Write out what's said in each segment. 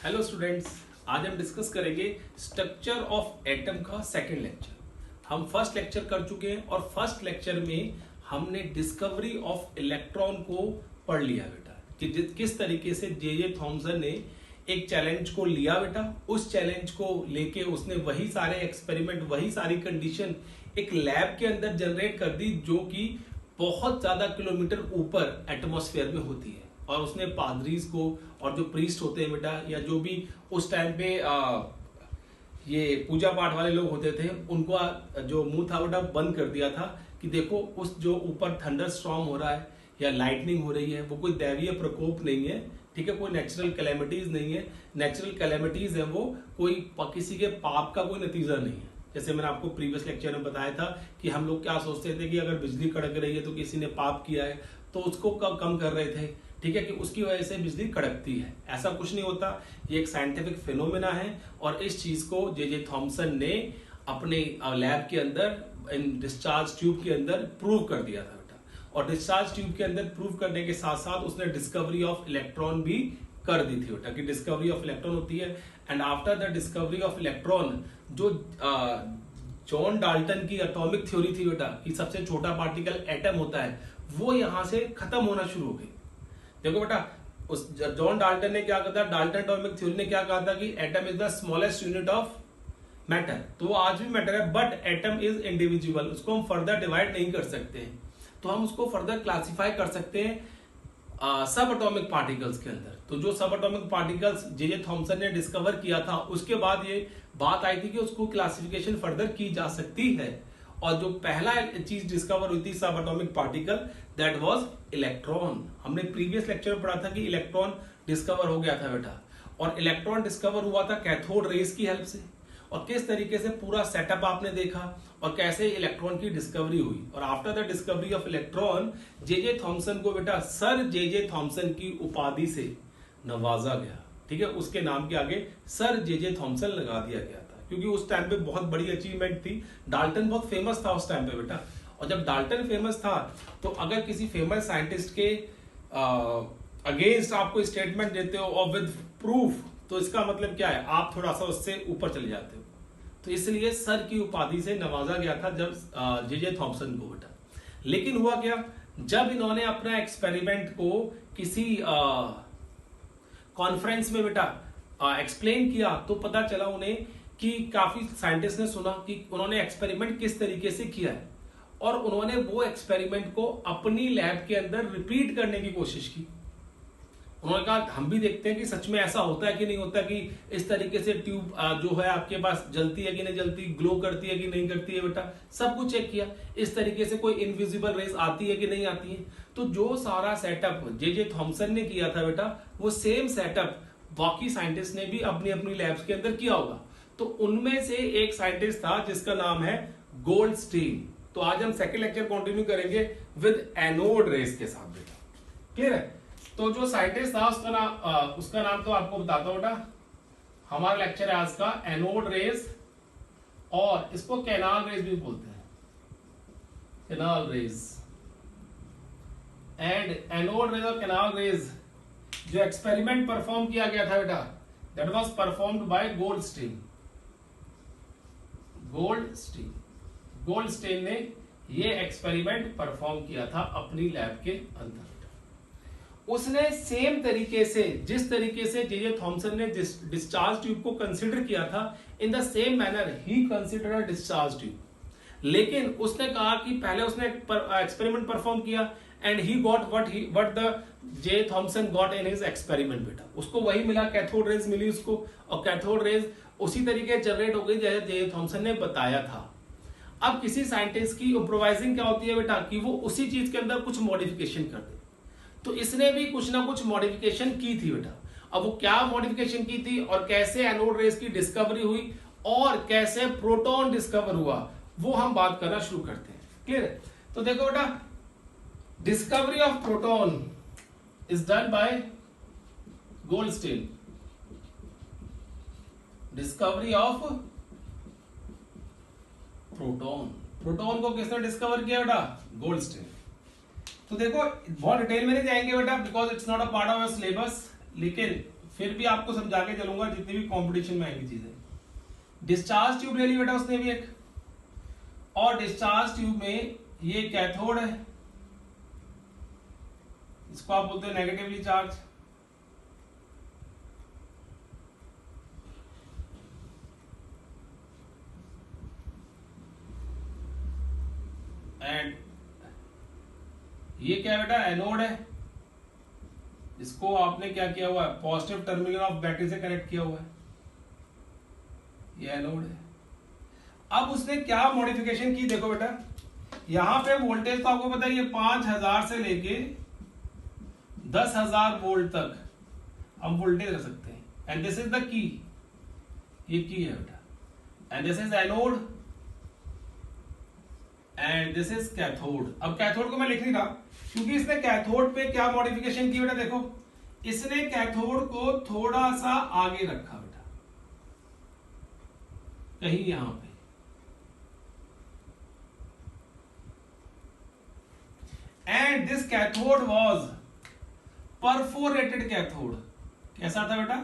Hello students, आज हम discuss करेंगे स्ट्रक्चर ऑफ एटम का सेकंड लेक्चर। हम फर्स्ट लेक्चर कर चुके हैं और फर्स्ट लेक्चर में हमने डिस्कवरी ऑफ इलेक्ट्रॉन को पढ़ लिया बेटा कि किस तरीके से जे थॉमसन ने एक चैलेंज को लिया बेटा। उस चैलेंज को लेके उसने वही सारे एक्सपेरिमेंट, वही सारी कंडीशन एक लैब के अंदर जनरेट कर दी जो कि बहुत ज्यादा किलोमीटर ऊपर एटमॉस्फेयर में होती है। और उसने पादरीज को और जो प्रीस्ट होते हैं बेटा, या जो भी उस टाइम पे ये पूजा पाठ वाले लोग होते थे, उनको जो मुंह था बेटा बंद कर दिया था कि देखो उस जो ऊपर थंडर स्टॉर्म हो रहा है या लाइटनिंग हो रही है वो कोई दैवीय प्रकोप नहीं है, ठीक है, कोई नेचुरल कैलेमिटीज नहीं है। नेचुरल कैलेमिटीज है वो कोई किसी के पाप का कोई नतीजा नहीं है। जैसे मैंने आपको प्रीवियस लेक्चर में बताया था कि हम लोग क्या सोचते थे कि अगर बिजली कड़क रही है तो किसी ने पाप किया है, तो उसको कम कर रहे थे, ठीक है, कि उसकी वजह से बिजली कड़कती है। ऐसा कुछ नहीं होता, ये एक साइंटिफिक फिनोमेना है। और इस चीज को जे थॉमसन ने अपने लैब के अंदर इन डिस्चार्ज ट्यूब के अंदर प्रूव कर दिया था बेटा। और डिस्चार्ज ट्यूब के अंदर प्रूव करने के साथ साथ उसने डिस्कवरी ऑफ इलेक्ट्रॉन भी कर दी थी बेटा, कि डिस्कवरी ऑफ इलेक्ट्रॉन होती है। And after the discovery of electron, जो जॉन डाल्टन की एटॉमिक थ्योरी थी बेटा कि सबसे छोटा पार्टिकल एटम होता है, वो यहां से खत्म होना शुरू हो गई। देखो बेटा, उस जॉन डाल्टन ने क्या कहा था, डाल्टन एटॉमिक थ्योरी ने क्या कहा था कि atom is the smallest unit of matter. तो वो आज भी मैटर है, बट एटम इज इंडिविजुअल, उसको हम फर्दर डिवाइड नहीं कर सकते हैं। तो हम उसको फर्दर क्लासिफाई कर सकते हैं सब एटॉमिक पार्टिकल्स के अंदर। तो जो सब एटॉमिक पार्टिकल्स जे थॉमसन ने डिस्कवर किया था, उसके बाद ये बात आई थी कि उसको क्लासिफिकेशन फर्दर की जा सकती है। और जो पहला चीज डिस्कवर हुई थी सब atomic particle, that was electron. हमने प्रीवियस लेक्चर में पढ़ा था कि इलेक्ट्रॉन डिस्कवर हो गया था बेटा। और इलेक्ट्रॉन डिस्कवर हुआ था कैथोड रेज की हेल्प से। और किस तरीके से पूरा सेटअप आपने देखा और कैसे इलेक्ट्रॉन की डिस्कवरी हुई। और after the discovery of electron, J Thomson को बेटा सर जे थॉमसन की उपाधि से नवाजा गया, ठीक है। उसके नाम के आगे सर जे थॉमसन लगा दिया गया था, क्योंकि उस टाइम पे बहुत बड़ी अचीवमेंट थी। डाल्टन बहुत फेमस था उस टाइम पे बेटा। और जब डाल्टन फेमस था तो अगर किसी फेमस साइंटिस्ट के अगेंस्ट आपको स्टेटमेंट देते हो और विद प्रूफ, तो इसका मतलब क्या है, आप थोड़ा सा उससे ऊपर चले जाते हो। तो इसलिए सर की उपाधि से नवाजा गया था जब जे थॉमसन को बेटा। लेकिन हुआ क्या, जब इन्होंने अपना एक्सपेरिमेंट को किसी कॉन्फ्रेंस में बेटा एक्सप्लेन किया, तो पता चला उन्हें कि काफी साइंटिस्ट ने सुना कि उन्होंने एक्सपेरिमेंट किस तरीके से किया है। और उन्होंने वो एक्सपेरिमेंट को अपनी लैब के अंदर रिपीट करने की कोशिश की। उन्होंने कहा हम भी देखते हैं कि सच में ऐसा होता है कि नहीं होता, कि इस तरीके से ट्यूब जो है आपके पास जलती है कि नहीं जलती, ग्लो करती है कि नहीं करती है बेटा। सब कुछ चेक किया, इस तरीके से कोई इनविजिबल रेस आती है कि नहीं आती है। तो जो सारा सेटअप जे थॉमसन ने किया था बेटा, वो सेम सेटअप बाकी साइंटिस्ट ने भी अपनी अपनी लैब्स के अंदर किया होगा। तो उनमें से एक साइंटिस्ट था जिसका नाम है गोल्डस्टीन। तो आज हम सेकंड लेक्चर कंटिन्यू करेंगे विद एनोड रेस के साथ बेटा, क्लियर है। तो जो साइंटिस्ट था उसका नाम तो आपको बताता हूं बेटा। हमारा लेक्चर है आज का एनोड रेस, और इसको कैनाल रेस भी बोलते हैं, canal rays. And anode rays और कैनाल रेस जो एक्सपेरिमेंट परफॉर्म किया गया था बेटा, that was performed by Goldstein. Goldstein ने ये एक्सपेरिमेंट परफॉर्म किया था अपनी लैब के अंदर। उसने सेम तरीके से, जिस तरीके से जे थॉमसन ने डिस्चार्ज ट्यूब को कंसीडर किया था, in the same manner he consider a discharge tube. लेकिन उसने कहा कि पहले उसने एक्सपेरिमेंट परफॉर्म किया and he got what the J Thomson got in his experiment बेटा। उसको वही मिला, कैथोड रेज मिली उसको, और कैथोड रेज उसी तरीके जनरेट हो गई जैसे जे थॉमसन ने बताया था। अब किसी साइंटिस्ट की इम्प्रोवाइजिंग क्या होती है बेटा, कि वो उसी चीज के अंदर कुछ मॉडिफिकेशन कर दे। तो इसने भी कुछ ना कुछ मॉडिफिकेशन की थी बेटा। अब वो क्या मॉडिफिकेशन की थी और कैसे एनोड रेस की डिस्कवरी हुई और कैसे प्रोटॉन डिस्कवर हुआ, वो हम बात करना शुरू करते हैं, क्लियर है। तो देखो बेटा, discovery of proton is done by Goldstein. Discovery of proton को किसने डिस्कवर किया बेटा, गोल्डस्टीन। तो देखो बहुत डिटेल में नहीं जाएंगे बेटा, because it's not a part of syllabus, लेकिन फिर भी आपको समझा के चलूंगा जितनी भी कंपटीशन में आएगी चीजें। डिस्चार्ज ट्यूब ले ली बेटा उसने भी एक, और डिस्चार्ज ट्यूब में ये कैथोड है, इसको आप बोलते हैं नेगेटिवली चार्ज, एंड ये क्या है बेटा, एनोड है, इसको आपने क्या किया हुआ है, पॉजिटिव टर्मिनल ऑफ बैटरी से कनेक्ट किया हुआ है, ये एनोड है। अब उसने क्या मॉडिफिकेशन की, देखो बेटा यहां पे वोल्टेज तो आपको पता है ये 5000 से लेके 10,000 वोल्ट तक हम वोल्टेज रख सकते हैं, and this is the key, ये की है बेटा, and this is anode and this is cathode. अब कैथोड को मैं लिख नहीं रहा क्योंकि इसने कैथोड पे क्या मॉडिफिकेशन की बेटा, देखो इसने कैथोड को थोड़ा सा आगे रखा बेटा, कहीं यहां पे, and this cathode was perforated cathode. कैसा था बेटा,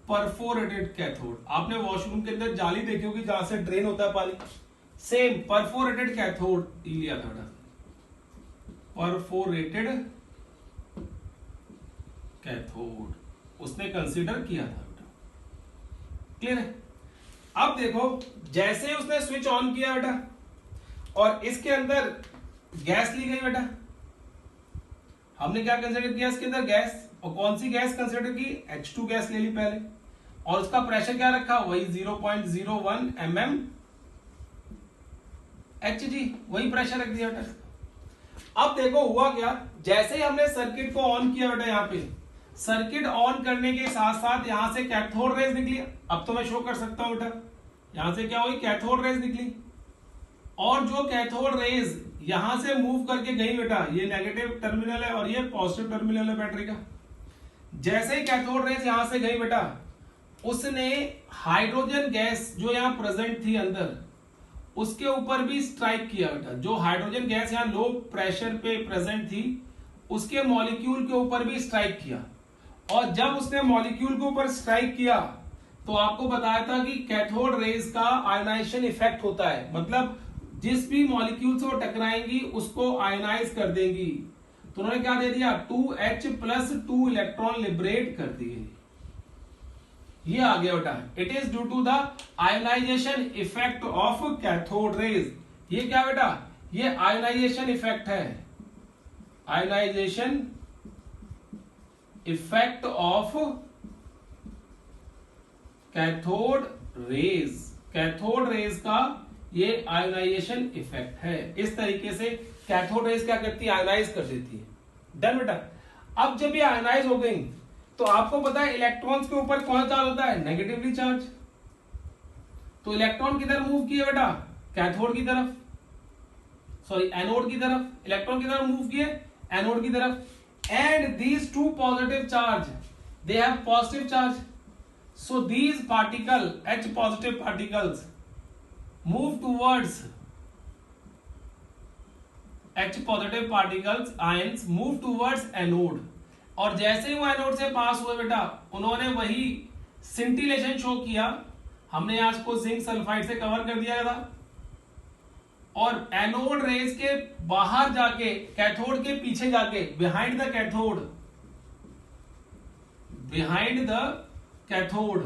परफोरेटेड कैथोड। आपने वॉशरूम के अंदर जाली देखी होगी जहां से ड्रेन होता है पानी, सेम परफोरेटेड कैथोड लिया था बेटा, परफोरेटेड कैथोड उसने कंसीडर किया था बेटा, क्लियर है। अब देखो जैसे उसने स्विच ऑन किया बेटा और इसके अंदर गैस ली गई बेटा, हमने क्या कंसीडर किया इसके अंदर, गैस, और कौन सी गैस कंसीडर की, H2 गैस ले ली पहले, और उसका प्रेशर क्या रखा, वही 0.01 mm Hg, वही प्रेशर रख दिया बेटा। अब देखो हुआ क्या, जैसे ही हमने सर्किट को ऑन किया बेटा, यहाँ पे सर्किट ऑन करने के साथ साथ यहां से कैथोड रेज निकली। अब तो मैं शो कर सकता हूं बेटा, यहां से क्या हुई, कैथोड रेज निकली, और जो कैथोड रेज यहां से मूव करके गई बेटा, ये नेगेटिव टर्मिनल है और ये पॉजिटिव टर्मिनल है बैटरी का। जैसे ही कैथोड रेज यहां से गई बेटा, उसने हाइड्रोजन गैस जो यहां प्रेजेंट थी अंदर, उसके ऊपर भी स्ट्राइक किया बेटा। जो हाइड्रोजन गैस यहां लो प्रेशर पे प्रेजेंट थी, उसके मॉलिक्यूल के ऊपर भी स्ट्राइक किया, और जब उसने मॉलिक्यूल के ऊपर स्ट्राइक किया तो आपको बताया था कि कैथोड रेज का आयनाइजेशन इफेक्ट होता है, मतलब जिस भी मॉलिक्यूल से वो टकराएंगी उसको आयनाइज कर देंगी। तो उन्होंने क्या दे दिया, 2H+2 इलेक्ट्रॉन लिबरेट कर दिए, ये आ गया बेटा। It is due to the ionization effect of cathode rays. ये क्या बेटा, ये आयनाइजेशन इफेक्ट है, ionization effect of cathode rays. Cathode rays का ये आयनाइजेशन इफेक्ट है। इस तरीके से कैथोड रेज क्या करती है, आयनाइज कर देती है। डन बेटा। अब जब ये आयनाइज हो गई तो आपको पता है इलेक्ट्रॉन्स के ऊपर कौन चार्ज होता है, नेगेटिवली चार्ज। तो इलेक्ट्रॉन किधर मूव किए बेटा, कैथोड की तरफ, सॉरी एनोड की तरफ। इलेक्ट्रॉन की तरफ मूव किए, एनोड की तरफ। And these two positive charge, they have positive charge, so these particle H positive particles move towards, H positive particles ions move towards anode. और जैसे ही वो एनोड से पास हुए बेटा, उन्होंने वही सिंटिलेशन शो किया। हमने आज को जिंक सल्फाइड से कवर कर दिया था, और एनोड रेज के बाहर जाके, कैथोड के पीछे जाके, behind the cathode, behind the cathode,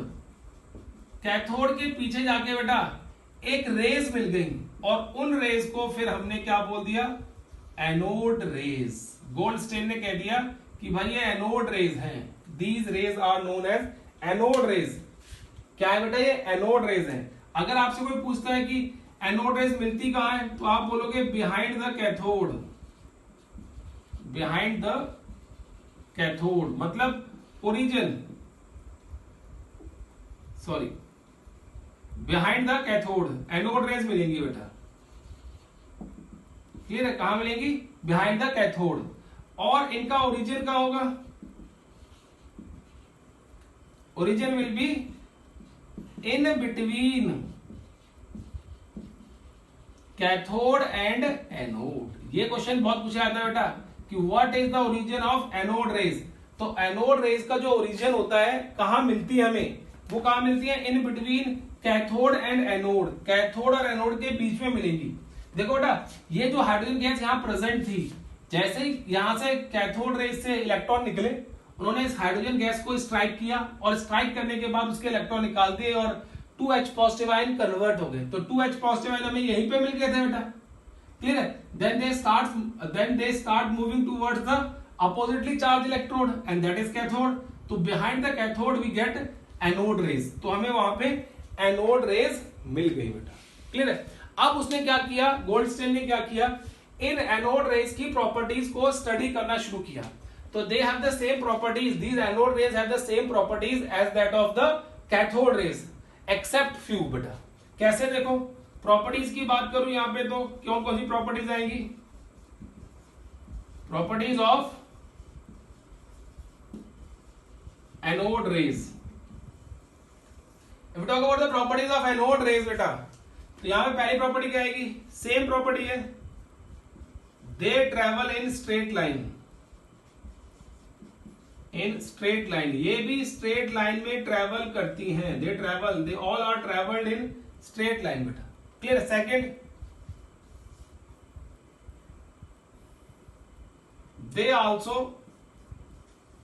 cathode के पीछे जाके बेटा एक रेज मिल गई, और उन रेज को फिर हमने क्या बोल दिया, एनोड रेज। गोल्डस्टेन ने कह दिया कि भाई ये एनोड रेज हैं, these rays are known as anode rays. क्या है बेटा, ये एनोड रेज है। अगर आपसे कोई पूछता है कि एनोड रेज मिलती कहां है, तो आप बोलोगे behind the cathode, behind the cathode मतलब origin, sorry behind the cathode anode rays मिलेंगी बेटा। क्लियर है, कहां मिलेंगी, बिहाइंड द कैथोड। और इनका ओरिजिन कहां होगा, origin will be in between cathode and anode. ये क्वेश्चन बहुत पूछा जाता है बेटा कि what is the origin of anode rays. तो एनोड रेज का जो ओरिजिन होता है कहां मिलती है हमें, वो कहां मिलती है, in between cathode and anode, cathode और एनोड के बीच में मिलेंगी। देखो बेटा, ये जो हाइड्रोजन गैस यहाँ प्रेजेंट थी, जैसे ही यहां से कैथोड रेज से इलेक्ट्रॉन निकले, उन्होंने इस हाइड्रोजन गैस को स्ट्राइक किया और स्ट्राइक करने के बाद उसके इलेक्ट्रॉन निकाल दिए और 2H पॉजिटिव आयन कन्वर्ट हो गए। तो 2H पॉजिटिव आयन हमें यहीं पे मिल गए थे बेटा, क्लियर है। Then they start moving towards the oppositely charged electrode and that is cathode. तो behind the cathode we get anode rays, तो हमें वहां पे एनोड रेज मिल गई बेटा, क्लियर है। अब उसने क्या किया, गोल्डस्टीन ने क्या किया, इन एनोड रेज की प्रॉपर्टीज को स्टडी करना शुरू किया। तो they have the same properties, these anode rays have the same properties as that of the cathode rays except few बेटा। कैसे, देखो प्रॉपर्टीज की बात करूं यहां पे तो क्यों, कौन सी प्रॉपर्टीज आएंगी, properties of anode raise. If we talk about the properties of anode rays बेटा, तो यहां पे पहली प्रॉपर्टी क्या आएगी, सेम प्रॉपर्टी है, they travel in straight line, in straight line, ये भी स्ट्रेट लाइन में ट्रेवल करती हैं, they travel, they all are travelled in straight line बेटा, क्लियर। सेकेंड, दे आल्सो,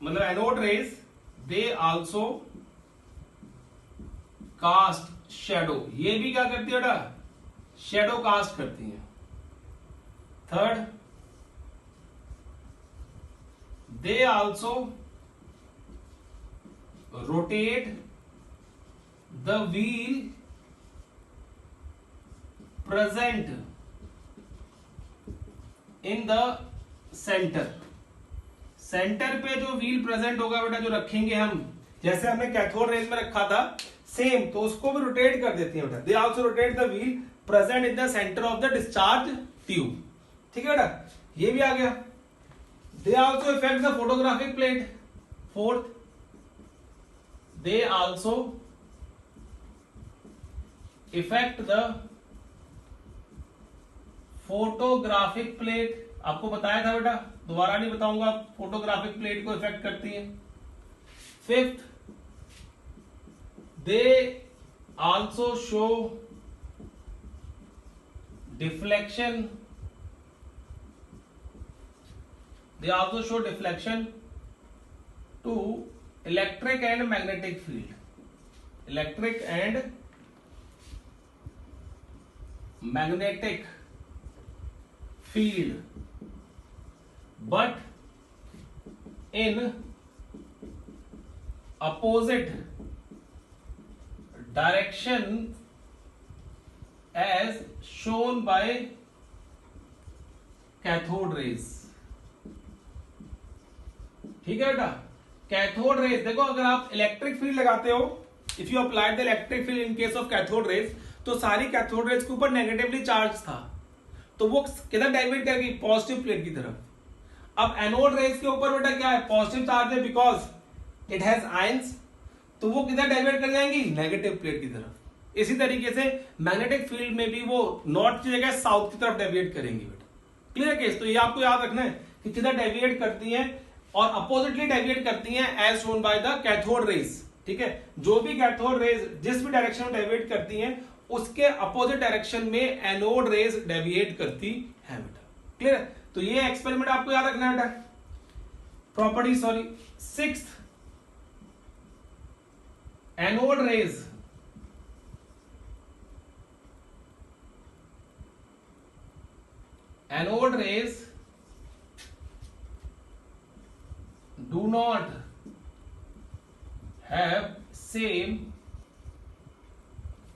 मतलब anode rays, they also cast shadow, ये भी क्या करती है बेटा, शैडो कास्ट करती है। Third, they also rotate the wheel present in the centre, centre पे जो व्हील प्रेजेंट होगा बेटा, जो रखेंगे हम, जैसे हमने कैथोड रेज में रखा था सेम, तो उसको भी रोटेट कर देती है बेटा। They also rotate the wheel present in the centre of the discharge tube, ठीक है बेटा, ये भी आ गया। They also effect the photographic plate. Fourth, they also effect the photographic plate, आपको बताया था बेटा, दोबारा नहीं बताऊंगा, फोटोग्राफिक प्लेट को इफेक्ट करती है। Fifth, they also show deflection, they also show deflection to electric and magnetic field, electric and magnetic field, but in opposite direction as shown by cathode rays, ठीक है बेटा। कैथोड रेज, देखो अगर आप electric field लगाते हो, if you apply the electric field in case of cathode raise, तो सारी कैथोड रेज के ऊपर नेगेटिवली चार्ज था, तो वो किधर डाइवर्ट करेगी, पॉजिटिव प्लेट की तरफ। अब एनोड रेज के ऊपर बेटा क्या है, पॉजिटिव चार्ज है, बिकॉज इट हैज आयंस, तो वो किधर डाइवर्ट कर जाएंगी, नेगेटिव प्लेट की तरफ। इसी तरीके से मैग्नेटिक फील्ड में भी वो नॉर्थ की जगह साउथ की तरफ डेविएट करेंगी बेटा, क्लियर केस। तो ये आपको याद रखना है कि किधर डेविएट करती हैं और अपोजिटली डेविएट करती हैं as shown by the cathode rays, ठीक है। जो भी कैथोड रेज जिस भी डायरेक्शन में डेविएट करती हैं, उसके अपोजिट डायरेक्शन में एनोड रेज डेविएट करती है बेटा, क्लियर है। तो ये एक्सपेरिमेंट आपको याद रखना है बेटा। Property, sorry, sixth, anode rays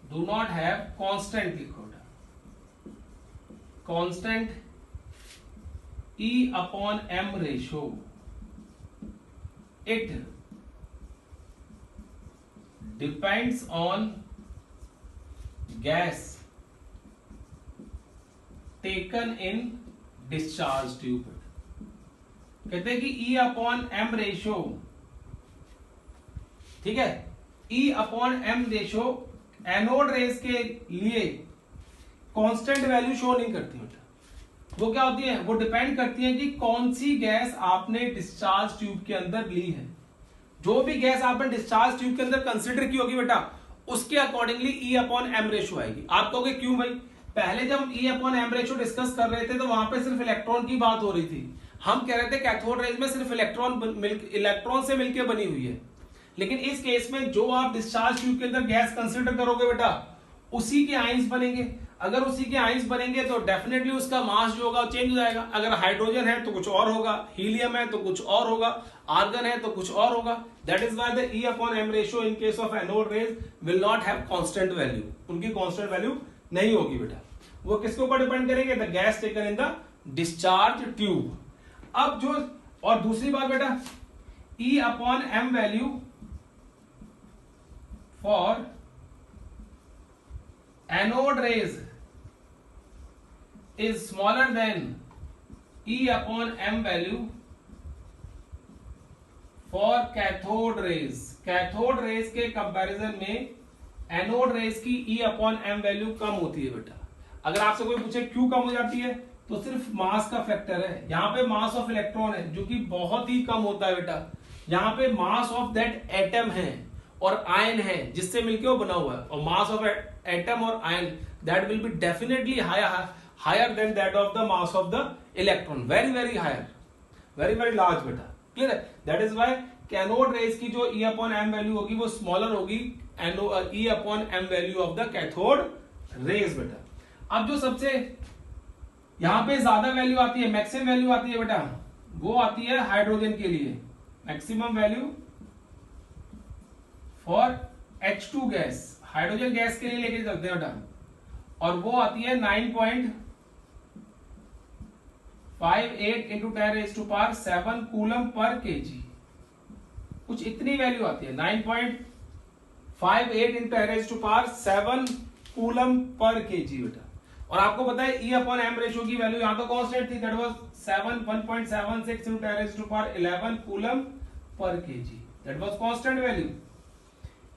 do not have constant liquid, constant E upon M ratio. It depends on gas taken in discharge tube. कहते हैं कि E अपॉन M रेशियो, ठीक है, E upon M ratio anode rays के लिए constant value show नहीं करती बेटा, वो क्या होती है, वो डिपेंड करती है कि कौन सी गैस आपने डिस्चार्ज ट्यूब के अंदर ली है। जो भी गैस आपने डिस्चार्ज ट्यूब के अंदर कंसिडर की होगी बेटा, उसके accordingly e upon m ratio आएगी। आप कहोगे क्यों भाई, पहले जब हम e upon m ratio discuss कर रहे थे तो वहां पे सिर्फ इलेक्ट्रॉन की बात हो रही थी। हम कह रहे थे कैथोड रेज में सिर्फ इलेक्ट्रॉन से मिलकर बनी हुई है। लेकिन इस केस में जो आप डिस्चार्ज ट्यूब के अंदर गैस कंसिडर करोगे बेटा, उसी के आइंस बनेंगे। अगर उसी के आइंस बनेंगे तो डेफिनेटली उसका मास जो होगा चेंज हो जाएगा। अगर हाइड्रोजन है तो कुछ और होगा, हीलियम है तो कुछ और होगा, आर्गन है तो कुछ और होगा। That is why the e upon m ratio in case of anode rays will not have constant value. उनकी कांस्टेंट वैल्यू नहीं होगी बेटा। वो किसके ऊपर डिपेंड करेंगे, the gas taken in the discharge tube. अब जो और दूसरी बात बेटा, e upon m value for anode rays is smaller than E upon M value for cathode rays। Cathode rays के कंपैरिजन में एनोड रेज की E upon M वैल्यू कम होती है बेटा। अगर आपसे कोई पूछे क्यों कम हो जाती है, तो सिर्फ मास का फैक्टर है। यहाँ पे मास ऑफ इलेक्ट्रॉन है जो कि बहुत ही कम होता है बेटा। यहाँ पे मास ऑफ दैट एटम है और आयन है जिससे मिलके वो बना हुआ है, और मास ऑफ एटम और ion that will be definitely higher than that of the mass of the electron, very higher, very large बेटा। क्लियर है? That is why cathode rays की जो E upon M वैल्यू होगी वो स्मॉलर होगी E upon M value of the cathode raise बेटा। अब जो सबसे यहां पे ज्यादा वैल्यू आती है, मैक्सिमम वैल्यू आती है बेटा, वो आती है हाइड्रोजन के लिए। Maximum value for H2 gas, hydrogen gas के लिए लेके चलते हैं बेटा, और वो आती है 9.58 इंटू 10⁻⁷ कूलम पर केजी। कुछ इतनी वैल्यू आती है, 9.58 इंटू 10⁻⁷ कूलम पर केजी बेटा। और आपको पता है ई अपॉन एम रेशियो की वैल्यू यहां तो कांस्टेंट थी, that was 1.76 into 10⁻11 coulomb per KG, that was constant value.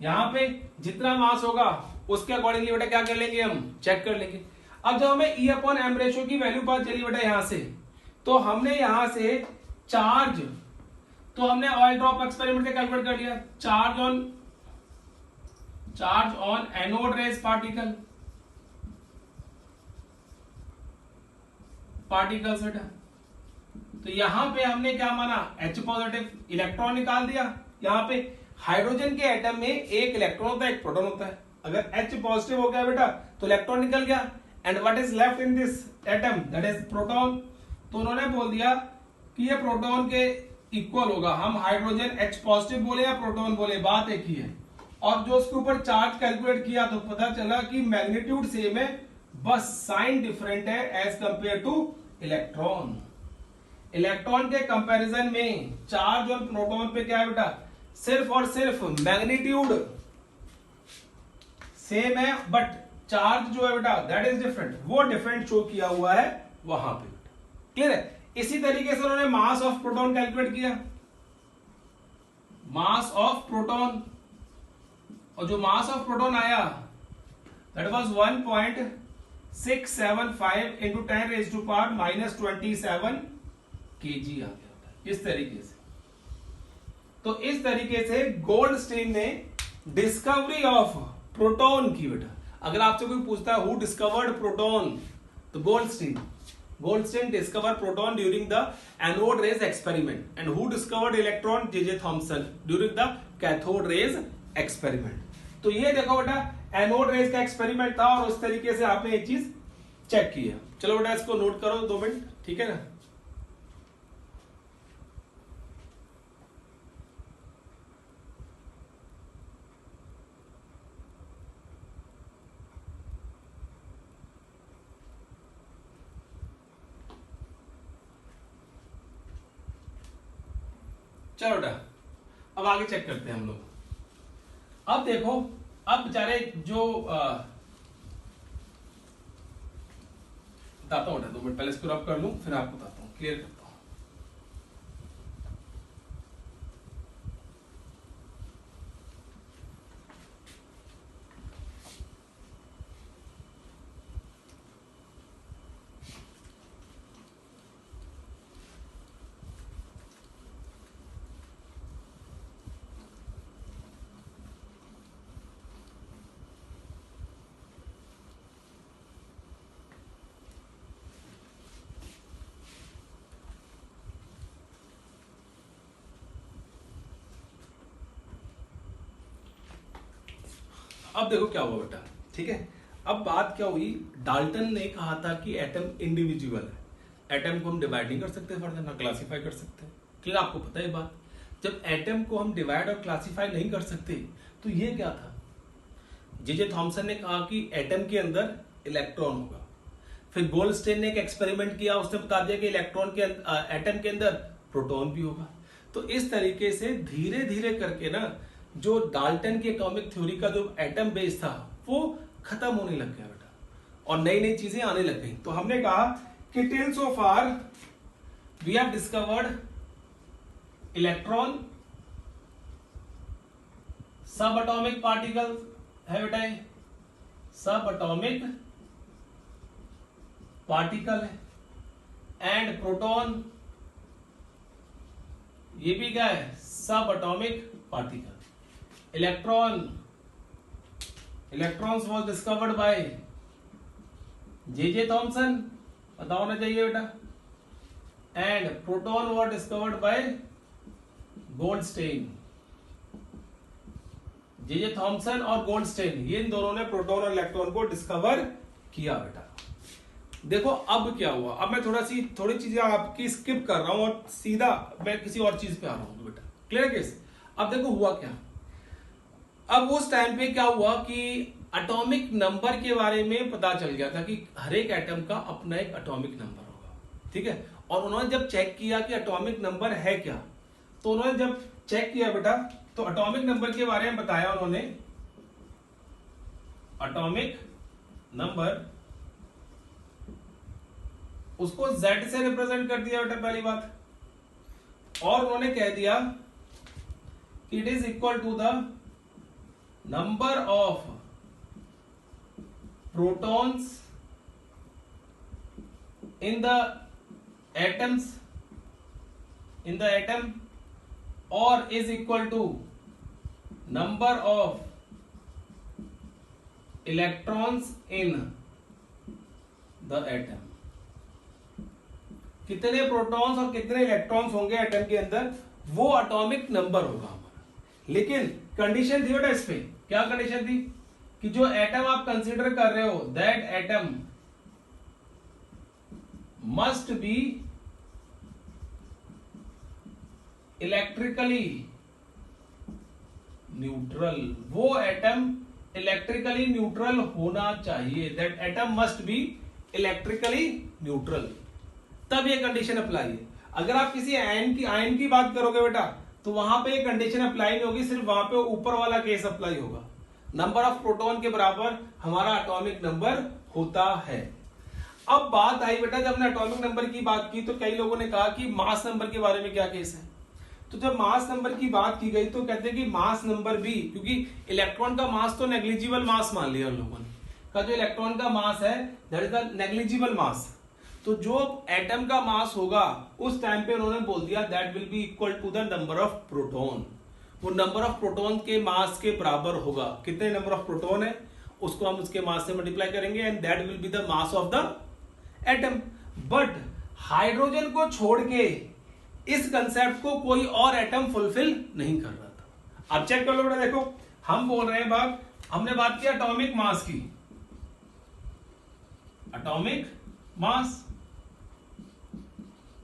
यहां पे जितना मास होगा उसके अकॉर्डिंगली बेटा क्या कर लेंगे, हम चेक कर लेंगे। अब जब हमें ई अपॉन एम रेशियो की वैल्यू पता चली बेटा यहां से, तो हमने यहां से चार्ज, तो हमने ऑयल ड्रॉप एक्सपेरिमेंट से कैलकुलेट कर लिया charge on anode rays particles बेटा। तो यहां पे हमने क्या माना, H पॉजिटिव, इलेक्ट्रॉन निकाल दिया। यहां पे हाइड्रोजन के एटम में एक इलेक्ट्रॉन होता है, एक प्रोटॉन होता है। अगर H पॉजिटिव हो गया बेटा तो इलेक्ट्रॉन निकल गया, and what is left in this atom, that is proton. तो उन्होंने बोल दिया कि ये प्रोटॉन के इक्वल होगा। हम हाइड्रोजन H पॉजिटिव बोले या प्रोटॉन बोले, बात एक ही है। और जो उसके ऊपर चार्ज कैलकुलेट किया तो पता चला कि मैग्नीट्यूड सेम है, बस साइन डिफरेंट है as compare to electron. Electron के कंपैरिजन में चार्ज और प्रोटॉन पे क्या है बेटा, सिर्फ और सिर्फ मैग्नीट्यूड सेम है, बट चार्ज जो है बेटा दैट इज डिफरेंट, वो डिफरेंट शो किया हुआ है वहां पे। क्लियर है? इसी तरीके से उन्होंने मास ऑफ प्रोटॉन कैलकुलेट किया, मास ऑफ प्रोटॉन, और जो मास ऑफ प्रोटॉन आया दैट वाज 1.675 इंटू 10⁻⁻27 केजी आ गया इस तरीके से। तो इस तरीके से गोल्डस्टीन ने डिस्कवरी ऑफ प्रोटॉन की बेटा। अगर आपसे कोई पूछता है हु डिस्कवर्ड प्रोटॉन, तो Goldstein discover proton during the anode rays experiment, and who discovered electron, J Thomson during the cathode raise experiment. तो ये देखो बेटा एनोड रेज का एक्सपेरिमेंट था, और उस तरीके से आपने एक चीज चेक किया। चलो बेटा इसको नोट करो 2 मिनट, ठीक है ना। चलो बेटा अब आगे चेक करते हैं हम लोग। अब देखो, अब बेचारे जो बताता हूं, 2 मिनट पहले इसको रब कर लूं, फिर आपको बताता हूं, क्लियर करता हूं। अब देखो क्या हुआ बेटा, ठीक है। अब बात क्या हुई, डाल्टन ने कहा था कि एटम इंडिविजुअल है, एटम को हम डिवाइड नहीं कर सकते फर्दर, ना क्लासिफाई कर सकते। क्लियर, आपको पता है बात। जब एटम को हम डिवाइड और क्लासिफाई नहीं कर सकते तो ये क्या था, जे थॉमसन ने कहा कि एटम के अंदर इलेक्ट्रॉन होगा। फिर गोल्डस्टेन ने एक एक्सपेरिमेंट किया, उसने बता दिया कि इलेक्ट्रॉन के एटम के अंदर प्रोटॉन भी होगा। तो इस तरीके से धीरे धीरे करके ना जो डाल्टन की एटॉमिक थ्योरी का जो एटम बेस था वो खत्म होने लग गया बेटा, और नई नई चीजें आने लग गई। तो हमने कहा कि till so far we have discovered electron, sub atomic particle है बेटा, सब एटॉमिक पार्टिकल है, एंड प्रोटॉन ये भी क्या है, sub atomic particle. Electrons was discovered by J Thomson, पता होना चाहिए बेटा, and proton was discovered by Goldstein. J Thomson और गोल्डस्टेन, ये इन दोनों ने प्रोटॉन और इलेक्ट्रॉन को डिस्कवर किया बेटा। देखो अब क्या हुआ, अब मैं थोड़ी चीजें आपकी स्किप कर रहा हूं और सीधा मैं किसी और चीज पे आ रहा हूं बेटा। Clear case. अब देखो हुआ क्या, अब उस टाइम पे क्या हुआ कि एटॉमिक नंबर के बारे में पता चल गया था कि हर एक एटम का अपना एक एटॉमिक नंबर होगा, ठीक है। और उन्होंने जब चेक किया कि एटॉमिक नंबर है क्या, तो उन्होंने जब चेक किया बेटा तो एटॉमिक नंबर के बारे में बताया उन्होंने। एटॉमिक नंबर उसको Z से रिप्रेजेंट कर दिया बेटा पहली बात, और उन्होंने कह दिया it is equal to the number of protons in the atoms in the atom, or is equal to number of electrons in the atom। कितने प्रोटॉन्स और कितने इलेक्ट्रॉन्स होंगे एटम के अंदर, वो एटॉमिक नंबर होगा हमारा। लेकिन कंडीशन थी बेटा इस पे, क्या कंडीशन थी कि जो एटम आप कंसीडर कर रहे हो that atom must be electrically neutral, वो एटम इलेक्ट्रिकली न्यूट्रल होना चाहिए, that atom must be electrically neutral, तब ये कंडीशन अप्लाई है। अगर आप किसी आयन की बात करोगे बेटा तो वहां पे ये कंडीशन अप्लाई नहीं होगी, सिर्फ वहां पे ऊपर वाला केस अप्लाई होगा, नंबर ऑफ प्रोटॉन के बराबर हमारा एटॉमिक नंबर होता है। अब बात आई बेटा, जब हमने एटॉमिक नंबर की बात की तो कई लोगों ने कहा कि मास नंबर के बारे में क्या केस है। तो जब मास नंबर की बात की गई तो कहते हैं कि मास नंबर भी, क्योंकि इलेक्ट्रॉन का मास तो नेग्लिजिबल मास मान लिया उन लोगों ने, का जो इलेक्ट्रॉन का मास है that is the negligible mass. तो जो एटम का मास होगा उस टाइम पे उन्होंने बोल दिया that will be equal to the number of proton, वो नंबर ऑफ प्रोटॉन के मास के बराबर होगा। कितने नंबर ऑफ प्रोटॉन है उसको हम उसके मास से मल्टीप्लाई करेंगे and that will be the mass of the atom. But hydrogen को छोड़ के इस कंसेप्ट को कोई और एटम फुलफिल नहीं कर रहा था। अब चेक कर लो बेटा, देखो हम बोल रहे हैं बात, हमने बात की एटॉमिक मास की, एटॉमिक मास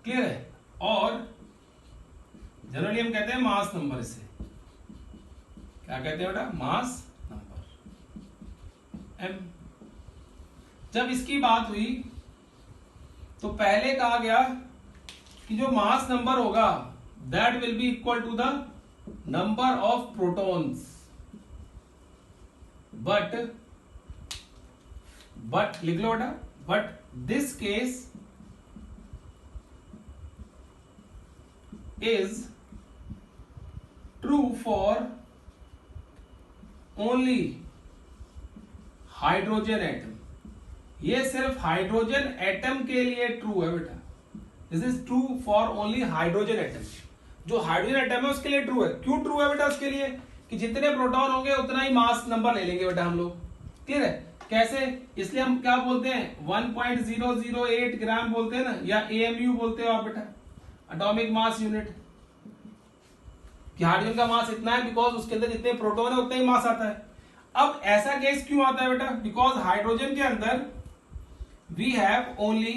क्लियर है, और जनरली हम कहते हैं मास नंबर, इसे क्या कहते हैं बेटा, मास नंबर m। जब इसकी बात हुई तो पहले कहा गया कि जो मास नंबर होगा that will be equal to the number of protons, but लिख लो बेटा, but this case is true for only hydrogen atom. ये सिर्फ हाइड्रोजन एटम के लिए ट्रू है बेटा, this is true for only hydrogen atom. जो हाइड्रोजन एटम है उसके लिए ट्रू है। क्यों ट्रू है बेटा उसके लिए, कि जितने प्रोटॉन होंगे उतना ही मास नंबर ले लेंगे बेटा हम लोग। क्लियर है, कैसे, इसलिए हम क्या बोलते हैं 1.008 ग्राम बोलते हैं ना, या AMU बोलते हो आप बेटा, एटॉमिक मास यूनिट। कि हाइड्रोजन का मास इतना है बिकॉज उसके अंदर जितने प्रोटॉन है उतना ही मास आता है। अब ऐसा केस क्यों आता है बेटा? बिकॉज हाइड्रोजन के अंदर we have only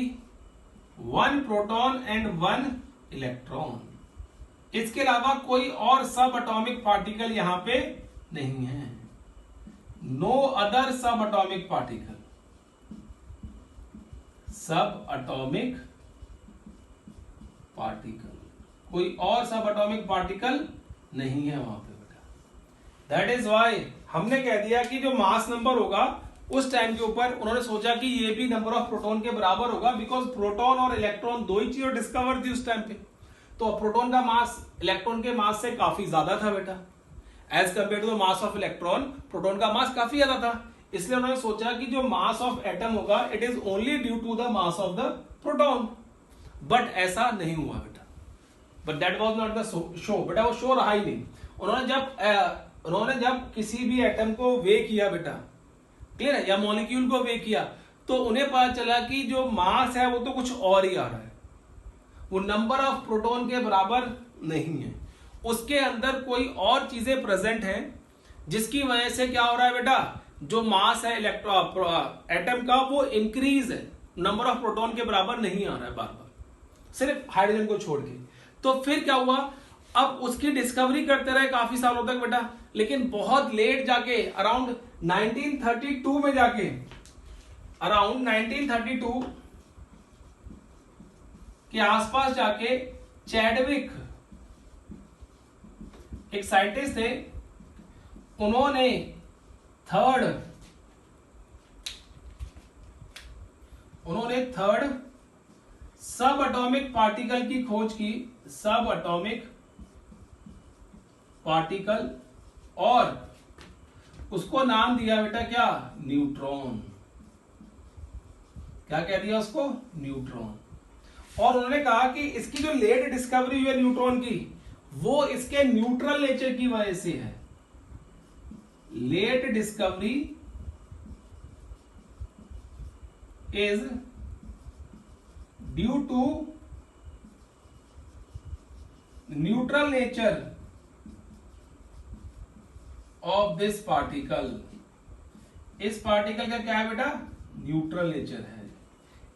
1 proton and 1 electron. इसके अलावा कोई और सब एटॉमिक पार्टिकल यहां पे नहीं है। नो अदर सब atomic particle, sub atomic particle, कोई और सब एटॉमिक पार्टिकल नहीं है वहां पे बेटा। दैट इज वाई हमने कह दिया कि जो मास नंबर होगा उस टाइम के ऊपर उन्होंने सोचा कि ये भी नंबर ऑफ प्रोटॉन के बराबर होगा, बिकॉज प्रोटॉन और इलेक्ट्रॉन दो ही चीजें डिस्कवर थी उस टाइम पे। तो प्रोटॉन का मास इलेक्ट्रॉन के मास से काफी ज्यादा था बेटा, as compare to the mass of electron proton का मास काफी ज्यादा था। इसलिए उन्होंने सोचा कि जो मास ऑफ एटम होगा it is only due to the mass of the proton. But ऐसा नहीं हुआ बेटा, but that was not the show बेटा, वो शो रहा ही नहीं। उन्होंने जब किसी भी एटम को वे किया बेटा, क्लियर है, या मॉलिक्यूल को वे किया, तो उन्हें पता चला कि जो मास है वो तो कुछ और ही आ रहा है, वो नंबर ऑफ प्रोटॉन के बराबर नहीं है, उसके अंदर कोई और चीजें प्रेजेंट हैं जिसकी वजह से क्या हो रहा है बेटा, जो मास है एटम का वो इंक्रीज है, नंबर ऑफ प्रोटॉन के बराबर नहीं आ रहा है बार बार, सिर्फ हाइड्रोजन को छोड़ के। तो फिर क्या हुआ, अब उसकी डिस्कवरी करते रहे काफी सालों तक बेटा, लेकिन बहुत लेट जाके अराउंड 1932 में जाके, अराउंड 1932 के आसपास जाके चैडविक एक साइंटिस्ट थे, उन्होंने थर्ड सब एटॉमिक पार्टिकल की खोज की, सब एटॉमिक पार्टिकल, और उसको नाम दिया बेटा क्या, न्यूट्रॉन। क्या कह दिया उसको, न्यूट्रॉन। और उन्होंने कहा कि इसकी जो लेट डिस्कवरी हुई है न्यूट्रॉन की, वो इसके न्यूट्रल नेचर की वजह से है। Late discovery is due to neutral nature of this particle. इस पार्टिकल का क्या है बेटा, न्यूट्रल नेचर है,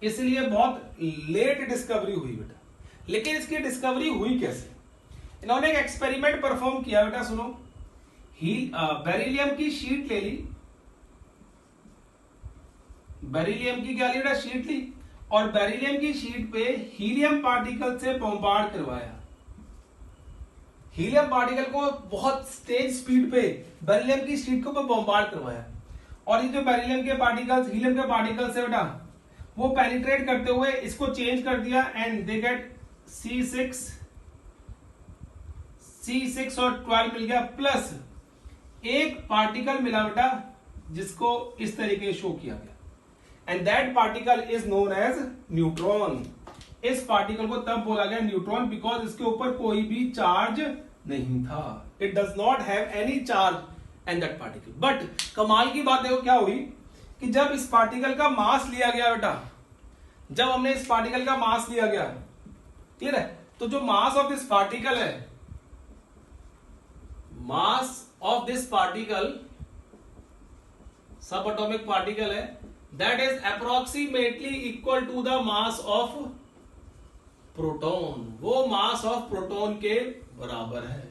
इसलिए बहुत लेट डिस्कवरी हुई बेटा। लेकिन इसकी डिस्कवरी हुई कैसे, इन्होंने एक एक्सपेरिमेंट परफॉर्म किया बेटा, सुनो। बेरिलियम की शीट ले ली, बेरिलियम की क्या ली बेटा, शीट ली, और बेरिलियम की शीट पे हीलियम पार्टिकल से बॉम्बार्ड करवाया। हीलियम पार्टिकल को बहुत तेज स्पीड पे बेरिलियम की शीट को बॉम्बार्ड करवाया, और ये जो बेरिलियम के पार्टिकल्स, हीलियम के पार्टिकल्स है बेटा, वो पेनिट्रेट करते हुए इसको चेंज कर दिया, एंड दे गेट C6 और 12 मिल गया, प्लस एक पार्टिकल मिला बेटा जिसको इस तरीके शो किया गया, and that particle is known as neutron. इस पार्टिकल को तब बोला गया न्यूट्रॉन बिकॉज इसके ऊपर कोई भी चार्ज नहीं था, it does not have any charge and that particle. But कमाल की बात देखो क्या हुई कि जब इस पार्टिकल का मास लिया गया बेटा, जब हमने इस पार्टिकल का मास लिया गया, क्लियर है, तो जो मास ऑफ दिस पार्टिकल है, mass of this particle, sub atomic particle है, that is approximately equal to the mass of proton. वो मास ऑफ प्रोटॉन के बराबर है।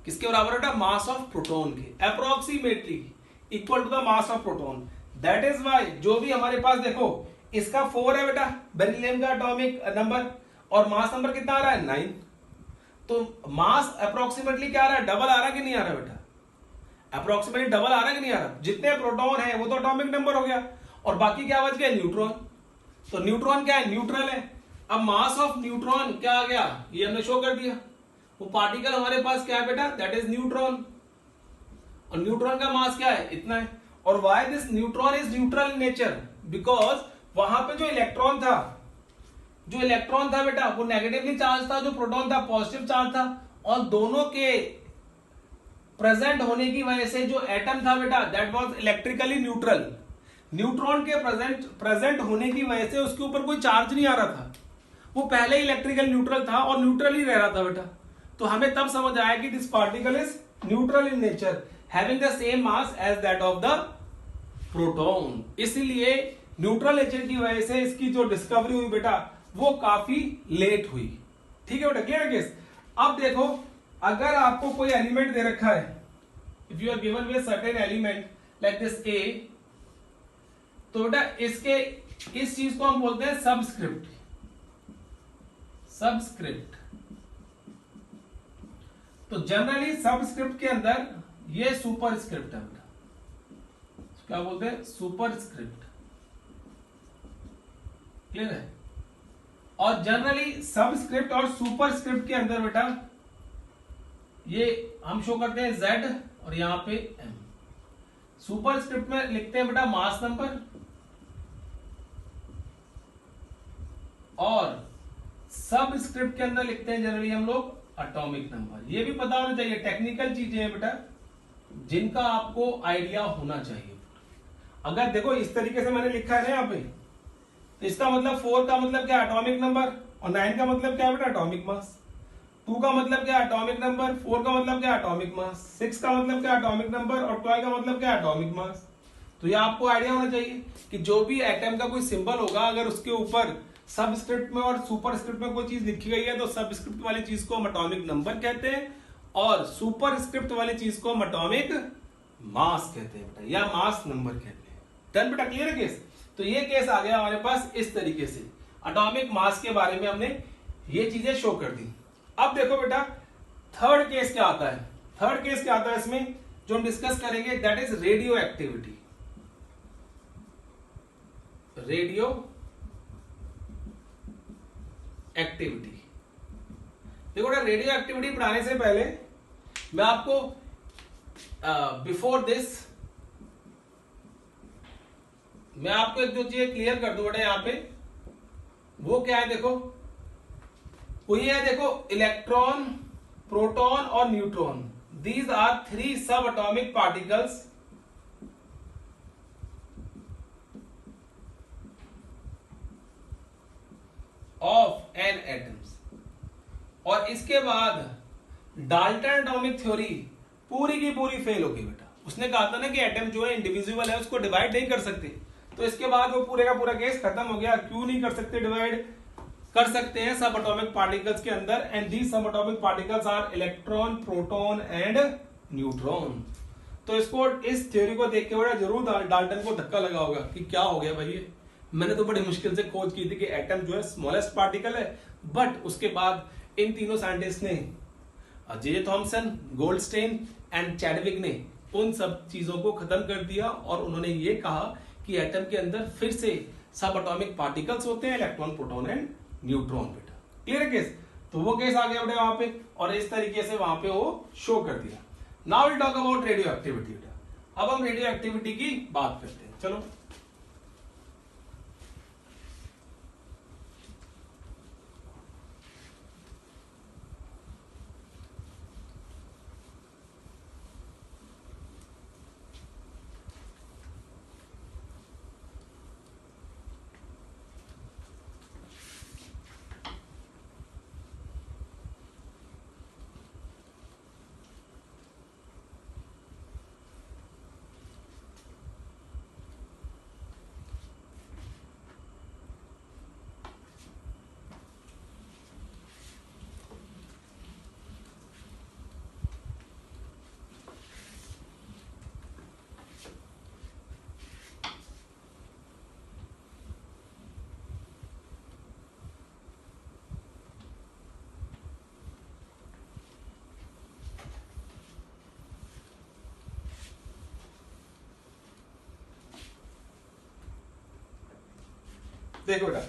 किसके बराबर बेटा, मास ऑफ प्रोटॉन के, approximately equal to the mass of proton. That is why जो भी हमारे पास देखो, इसका 4 है बेटा बेरिलियम का एटॉमिक नंबर, और मास नंबर कितना आ रहा है, 9। तो मास अप्रोक्सीमेटली क्या आ रहा है, डबल आ रहा है कि नहीं आ रहा बेटा, अप्रोक्सीमेटली डबल आ रहा है कि नहीं आ रहा। जितने प्रोटॉन है वो तो एटॉमिक नंबर हो गया, और बाकी क्या बच गया, न्यूट्रॉन। तो न्यूट्रॉन क्या है, न्यूट्रल है। अब मास ऑफ न्यूट्रॉन क्या आ गया, ये हमने शो कर दिया। वो पार्टिकल हमारे पास क्या है बेटा, दैट इज न्यूट्रॉन, और न्यूट्रॉन का मास क्या है, इतना है। और why this neutron is neutral in nature, because वहां पे जो इलेक्ट्रॉन था बेटा, वो नेगेटिवली चार्ज था, जो प्रोटॉन था पॉजिटिव चार्ज था, और दोनों के प्रेजेंट होने की वजह से जो एटम था बेटा, that was electrically neutral. Neutron के प्रेजेंट होने की वजह से उसके ऊपर कोई चार्ज नहीं आ रहा था, वो पहले इलेक्ट्रिकल न्यूट्रल था और न्यूट्रल ही रह रहा था बेटा। तो हमें तब समझ आया कि this particle is neutral in nature. Having the same mass as that of the proton. इसलिए न्यूट्रल नेचर की वजह से इसकी जो डिस्कवरी हुई बेटा वो काफी लेट हुई। ठीक है बेटा, क्लियर है केस। अब देखो अगर आपको कोई एलिमेंट दे रखा है, if you are given with certain element like this A, तो बेटा इसके इस चीज को हम बोलते हैं सबस्क्रिप्ट। सबस्क्रिप्ट तो जनरली सबस्क्रिप्ट के अंदर ये सुपरस्क्रिप्ट है बेटा, क्या बोलते हैं, सुपरस्क्रिप्ट। क्लियर है। और जनरली सबस्क्रिप्ट और सुपरस्क्रिप्ट के अंदर बेटा ये हम शो करते हैं Z और यहां पे M। सुपरस्क्रिप्ट में लिखते हैं बेटा मास नंबर, और सबस्क्रिप्ट के अंदर लिखते हैं जनरली हम लोग एटॉमिक नंबर। ये भी पता होना चाहिए, टेक्निकल चीजें हैं बेटा जिनका आपको आइडिया होना चाहिए। अगर देखो इस तरीके से मैंने लिखा है ना यहाँ पे, तो इसका मतलब 4 का मतलब क्या, एटॉमिक नंबर, और 9 का मतलब क्या बेटा, एटॉमिक मास। 2 का मतलब क्या, एटॉमिक नंबर, 4 का मतलब क्या, एटॉमिक मास, 6 का मतलब क्या, एटॉमिक नंबर, और 12 का मतलब क्या, एटॉमिक मास। तो ये आपको आइडिया होना चाहिए कि जो भी एटम का कोई सिंबल होगा, अगर उसके ऊपर सबस्क्रिप्ट में और सुपरस्क्रिप्ट में कोई चीज लिखी गई है, तो सबस्क्रिप्ट वाली चीज को हम एटॉमिक नंबर कहते हैं, और सुपरस्क्रिप्ट वाली चीज को हम एटॉमिक मास कहते हैं बेटा, या मास नंबर कहते हैं। डन बेटा, क्लियर है केस। तो ये केस आ गया हमारे पास इस तरीके से, एटॉमिक मास के बारे में हमने ये चीजें शो कर दी। अब देखो बेटा थर्ड केस क्या आता है। थर्ड केस क्या आता है इसमें जो हम डिस्कस करेंगे, that is radio activity. Radio activity. देखो बेटा रेडियो एक्टिविटी पढ़ाने से पहले मैं आपको बिफोर दिस मैं आपको एक दो चीजें क्लियर कर दूं बेटा यहां पे। वो क्या है देखो, वो ये है देखो, इलेक्ट्रॉन, प्रोटॉन और neutron, these are 3 sub atomic particles of an atoms. और इसके बाद डाल्टन एटॉमिक थ्योरी पूरी की पूरी फेल हो गई बेटा। उसने कहा था ना कि एटम जो है इंडिविजुअल है, उसको डिवाइड नहीं कर सकते, तो इसके बाद वो पूरे का पूरा केस खत्म हो गया। क्यों नहीं कर सकते डिवाइड, कर सकते हैं सब एटॉमिक पार्टिकल्स के अंदर, and these sub atomic particles are electron, proton and neutron. तो इसको, इस थ्योरी को देख के बड़ा जरूर डाल्टन को धक्का लगा होगा कि क्या हो गया भाई, मैंने तो बड़ी मुश्किल से खोज की थी कि एटम जो है स्मॉलेस्ट पार्टिकल है, बट उसके बाद इन तीनों साइंटिस्ट ने, J Thomson, Goldstein and Chadwick ने उन सब चीजों को खत्म कर दिया, और उन्होंने ये कहा कि एटम के अंदर फिर से सब एटॉमिक पार्टिकल्स होते हैं, इलेक्ट्रॉन, प्रोटॉन एंड न्यूट्रॉन बेटा। क्लियर है केस। तो वो केस आ गया बेटा वहां पे, और इस तरीके से वहां पे वो शो कर दिया। Now will talk about radio activity बेटा। अब हम रेडियो एक्टिविटी की बात करते हैं, चलो। देखो बेटा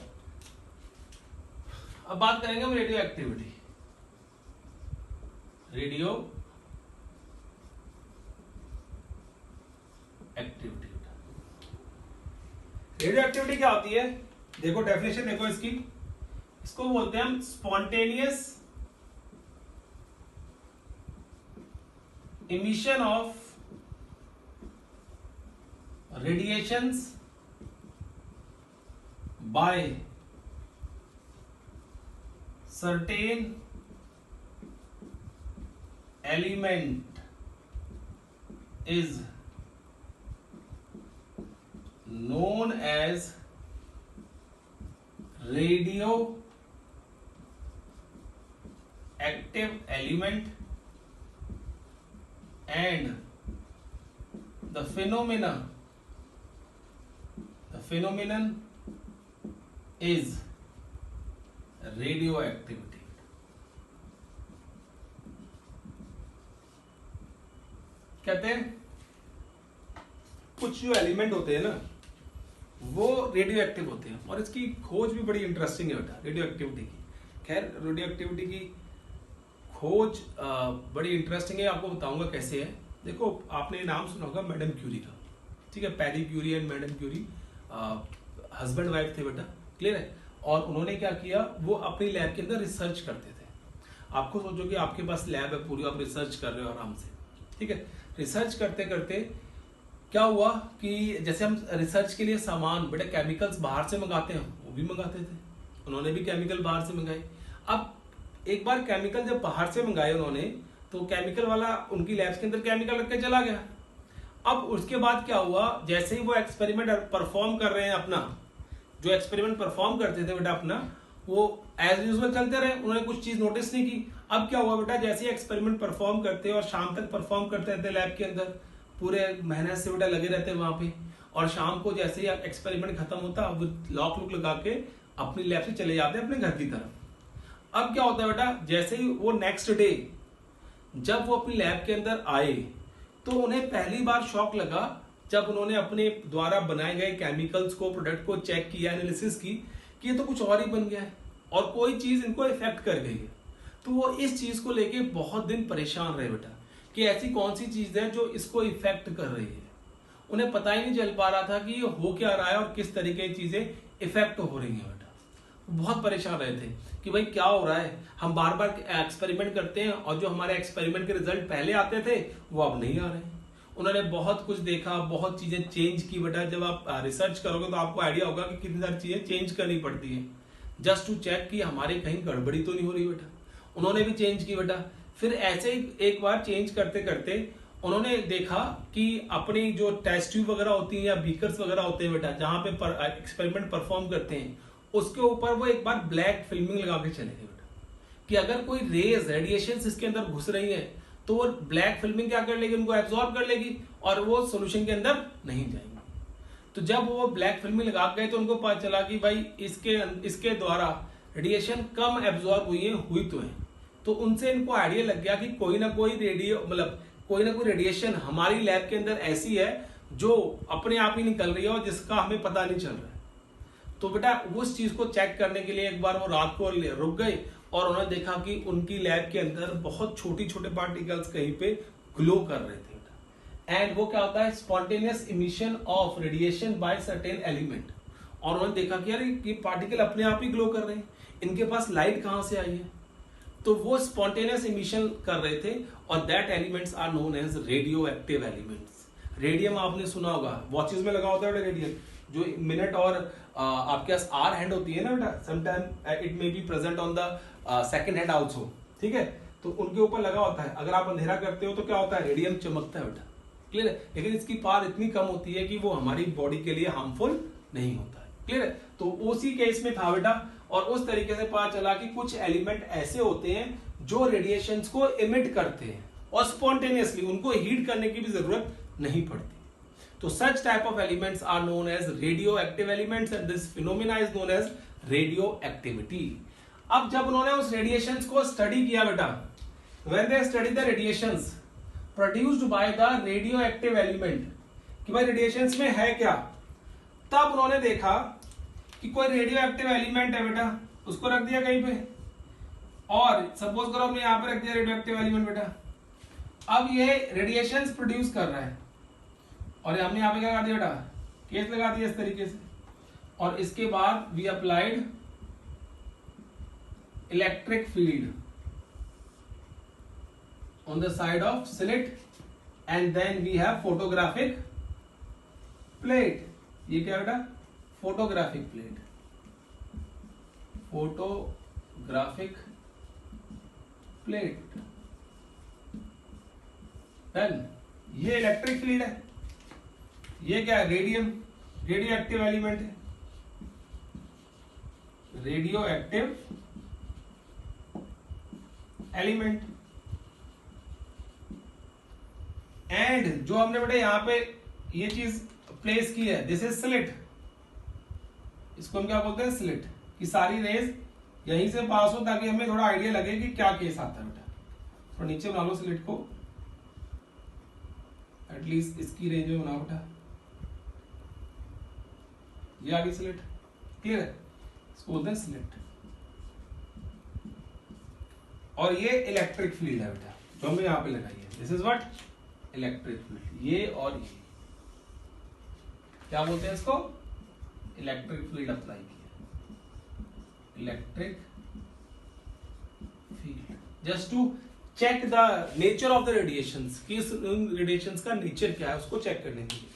अब बात करेंगे हम radio activity. Radio activity, radio activity क्या होती है, देखो डेफिनेशन देखो इसकी। इसको बोलते हैं हम spontaneous emission of radiations by certain element is known as radioactive element, and the phenomenon is radioactivity. कहते हैं कुछ जो एलिमेंट होते हैं ना वो रेडियो एक्टिव होते हैं, और इसकी खोज भी बड़ी इंटरेस्टिंग है बेटा रेडियो एक्टिविटी की। खैर रेडियो एक्टिविटी की खोज बड़ी इंटरेस्टिंग है, आपको बताऊंगा कैसे है। देखो आपने नाम सुना होगा मैडम क्यूरी का, ठीक है, Pierre Curie and madam Curie husband wife थे बेटा, क्लियर है। और उन्होंने क्या किया, वो अपनी लैब के अंदर रिसर्च करते थे। आपको सोचो कि आपके पास लैब है पूरी, आप रिसर्च कर रहे हो आराम से, ठीक है। रिसर्च करते करते क्या हुआ कि जैसे हम रिसर्च के लिए सामान बेटा केमिकल्स बाहर से मंगाते हैं, वो भी मंगाते थे, उन्होंने भी केमिकल बाहर से मंगाए। अब एक बार केमिकल जब बाहर से मंगाए उन्होंने, तो केमिकल वाला उनकी लैब्स के अंदर केमिकल रख के चला गया। अब उसके बाद क्या हुआ, जैसे ही वो एक्सपेरिमेंट परफॉर्म कर रहे हैं अपना, जो एक्सपेरिमेंट परफॉर्म करते थे बेटा अपना, वो एज यूजुअल चलते रहे, उन्होंने कुछ चीज नोटिस नहीं की। अब क्या हुआ बेटा, जैसे ही एक्सपेरिमेंट परफॉर्म करते और शाम तक परफॉर्म करते रहते लैब के अंदर, पूरे मेहनत से बेटा लगे रहते वहां पे, और शाम को जैसे ही एक्सपेरिमेंट खत्म होता वो लॉक लुक लगा के अपनी लैब से चले जाते अपने घर की तरफ। अब क्या होता है बेटा, जैसे ही वो नेक्स्ट डे जब वो अपनी लैब के अंदर आए, तो उन्हें पहली बार शॉक लगा जब उन्होंने अपने द्वारा बनाए गए केमिकल्स को, प्रोडक्ट को चेक किया, एनालिसिस की कि ये तो कुछ और ही बन गया है और कोई चीज इनको इफेक्ट कर गई है। तो वो इस चीज को लेके बहुत दिन परेशान रहे बेटा कि ऐसी कौन सी चीज है जो इसको इफेक्ट कर रही है। उन्हें पता ही नहीं चल पा रहा था कि ये हो क्या रहा है और किस तरीके की चीजें इफेक्ट हो रही हैं बेटा। बहुत परेशान रहे थे कि भाई क्या हो रहा है, हम बार बार एक्सपेरिमेंट करते हैं और जो हमारे एक्सपेरिमेंट के रिजल्ट पहले आते थे वो अब नहीं आ रहे। उन्होंने बहुत कुछ देखा, बहुत चीजें चेंज की बेटा। जब आप रिसर्च करोगे तो आपको आइडिया होगा कि कितनी सारी चीजें चेंज करनी पड़ती है जस्ट टू चेक कि हमारे कहीं गड़बड़ी तो नहीं हो रही बेटा। उन्होंने भी चेंज की बेटा। फिर ऐसे ही एक बार चेंज करते करते उन्होंने देखा कि अपनी जो टेस्ट ट्यूब वगैरह होती है या बीकर्स वगैरह होते हैं बेटा, जहां पे एक्सपेरिमेंट परफॉर्म करते हैं, उसके ऊपर वो एक बार ब्लैक फिल्मिंग लगा के चले गए बेटा कि अगर कोई रेज रेडिएशन इसके अंदर घुस रही है तो वो ब्लैक फिल्मिंग क्या कर लेगी, उनको एब्जॉर्ब कर लेगी और वो सोल्यूशन के अंदर नहीं जाएंगे। तो जब वो ब्लैक फिल्मिंग लगा गए तो उनको पता चला कि भाई इसके द्वारा रेडिएशन कम एब्जॉर्ब हुई तो है। तो उनसे इनको आइडिया लग गया कि कोई ना कोई रेडिएशन हमारी लैब के अंदर ऐसी है जो अपने आप ही निकल रही है और जिसका हमें पता नहीं चल रहा है। तो बेटा उस चीज को चेक करने के लिए एक बार वो रात को रुक गए और उन्होंने देखा कि उनकी लैब के अंदर बहुत छोटे पार्टिकल्स कहीं पे ग्लो कर रहे थे बेटा। एंड वो क्या होता है, spontaneous emission of radiation by certain element. और उन्होंने देखा कि यार ये पार्टिकल अपने आप ही ग्लो कर रहे हैं, इनके पास लाइट कहां से आई है। तो वो स्पॉन्टेनियस इमिशन कर रहे थे और that elements are known as radioactive elements. Radium आपने सुना होगा, वॉचेस में लगा होता है रेडियम, जो मिनट और आपके पास आर हैंड होती है ना बेटा, sometime it may be present on the second hand also, ठीक है। तो उनके ऊपर लगा होता है, अगर आप अंधेरा करते हो तो क्या होता है, रेडियम चमकता है बेटा, क्लियर है। लेकिन इसकी पावर इतनी कम होती है कि वो हमारी बॉडी के लिए हार्मफुल नहीं होता है, क्लियर है। तो उसी केस में था बेटा। और उस तरीके से पता चला कि कुछ एलिमेंट ऐसे होते हैं जो रेडिएशंस को इमिट करते हैं और स्पॉन्टेनियसली, उनको हीट करने की भी जरूरत नहीं पड़ती। तो such type of elements are known as radioactive elements and this phenomena is known as radioactivity. अब जब उन्होंने उस रेडिएशंस को स्टडी किया बेटा, when they study the radiations produced by the radioactive element, कि भाई radiations में है क्या, तब उन्होंने देखा कि कोई रेडियो एक्टिव एलिमेंट है बेटा, उसको रख दिया कहीं पे, और सपोज करो हमने यहां पे रख दिया रेडियो एक्टिव एलिमेंट बेटा। अब ये रेडिएशंस प्रोड्यूस कर रहा है और हमने यहां पे क्या कर दिया बेटा, केस लगा दिया इस तरीके से, और इसके बाद we applied electric field on the side of slit and then we have photographic plate। ये क्या बेटा, photographic plate, photographic plate। then ये इलेक्ट्रिक फील्ड है, ये क्या है, रेडियम, रेडियो एक्टिव एलिमेंट है, रेडियो एक्टिव एलिमेंट। एंड जो हमने बेटा यहां पे ये चीज प्लेस की है, दिस इज स्लिट, इसको हम क्या बोलते हैं, स्लिट, कि सारी रेज यहीं से पास हो ताकि हमें थोड़ा आइडिया लगे कि क्या केस आता है बेटा। तो नीचे बना लो स्लिट को, एटलीस्ट इसकी रेंज में बनाओ बेटा, ये आ गई स्लिट, क्लियर है, इसको बोलते हैं स्लिट। और ये इलेक्ट्रिक फील्ड है बेटा जो हमने यहां पे लगाई है, this is what, electric field. ये और ये क्या बोलते हैं इसको, इलेक्ट्रिक फील्ड अप्लाई किया, electric field. Just to check the nature of the radiations, कि इस रेडिएशंस का नेचर क्या है उसको चेक करने के लिए।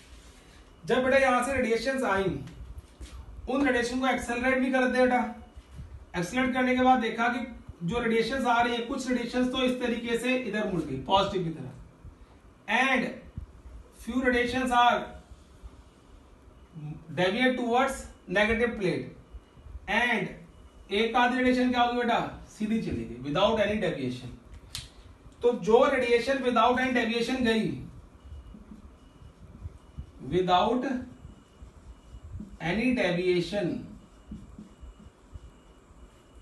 जब बेटा यहां से रेडिएशंस आई, उन रेडिएशन को एक्सेलरेट भी करते हैं बेटा। एक्सेलरेट करने के बाद देखा कि जो रेडिएशंस आ रही है, कुछ रेडिएशंस तो इस तरीके से इधर मुड़ गई पॉजिटिव की तरफ, and few radiations are deviate towards negative plate, and एक आधी रेडिएशन क्या होगी बेटा, सीधी चली गई विदाउट एनी डेविएशन। तो जो रेडिएशन विदाउट एनी डेविएशन गई, विदाउट एनी डेविएशन,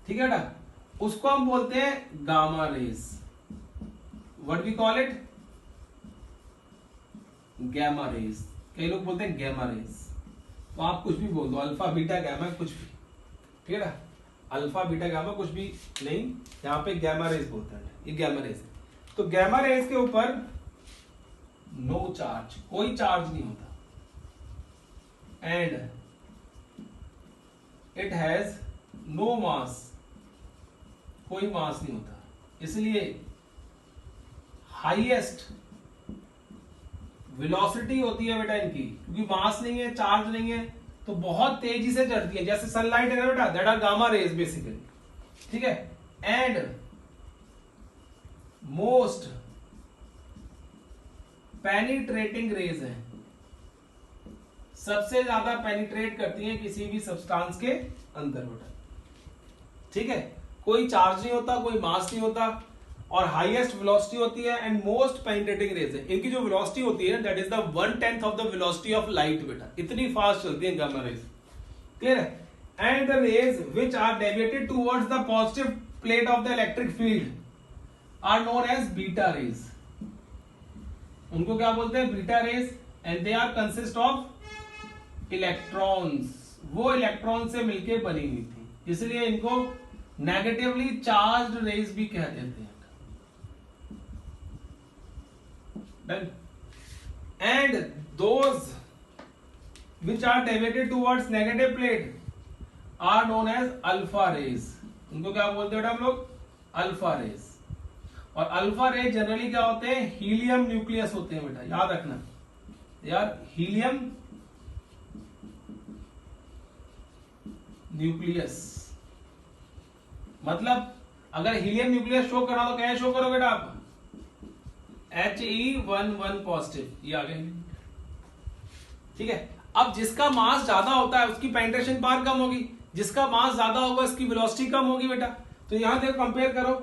ठीक है बेटा, उसको हम बोलते हैं gamma rays. What we call it, gamma rays. कई लोग बोलते हैं गैमा रेज, तो आप कुछ भी बोल दो, अल्फा बीटा गैमा कुछ भी, ठीक है ना, अल्फा बीटा गैमा कुछ भी नहीं, यहां पे गैमा रेज बोलते हैं, ये गैमा रेज। तो गैमा रेज के ऊपर नो चार्ज, कोई चार्ज नहीं होता, एंड इट हैज नो मास, कोई मास नहीं होता, इसलिए हाईएस्ट वेलोसिटी होती है बेटा इनकी, क्योंकि मास नहीं है, चार्ज नहीं है, तो बहुत तेजी से चलती है, जैसे सनलाइट है बेटा, that are gamma rays basically, ठीक है। एंड मोस्ट पेनिट्रेटिंग रेज है, सबसे ज्यादा पेनिट्रेट करती हैं किसी भी सब्सटेंस के अंदर बेटा, ठीक है। कोई चार्ज नहीं होता, कोई मास नहीं होता, और हाईएस्ट वेलोसिटी होती है, एंड मोस्ट पेनिट्रेटिंग रेज है। इनकी जो वेलोसिटी होती है that is the 1/10 of the velocity of light बेटा, इतनी फास्ट चलती है गामा रेज, क्लियर है। And the rays which are deviated towards the positive plate of the electric field are known as beta rays. उनको क्या बोलते हैं, beta rays, and they are consist of electrons. वो electron से मिलके बनी हुई थी, इसलिए इनको नेगेटिवली चार्ज्ड रेज भी कह देते हैं। And those which are deviated towards negative plate are known as alpha rays. उनको क्या बोलते हैं हम लोग, अल्फा रेज। और अल्फा रेज जनरली क्या होते हैं, हीलियम न्यूक्लियस होते हैं बेटा, याद रखना यार, हीलियम न्यूक्लियस। मतलब अगर हीलियम न्यूक्लियस शो करना तो क्या शो करो बेटा आप, He11 पॉजिटिव, ये आ गए, ठीक है। अब जिसका मास ज्यादा होता है उसकी पेनिट्रेशन पावर कम होगी, जिसका मास ज्यादा होगा उसकी वेलोसिटी कम होगी बेटा। तो यहां देखो कंपेयर करो,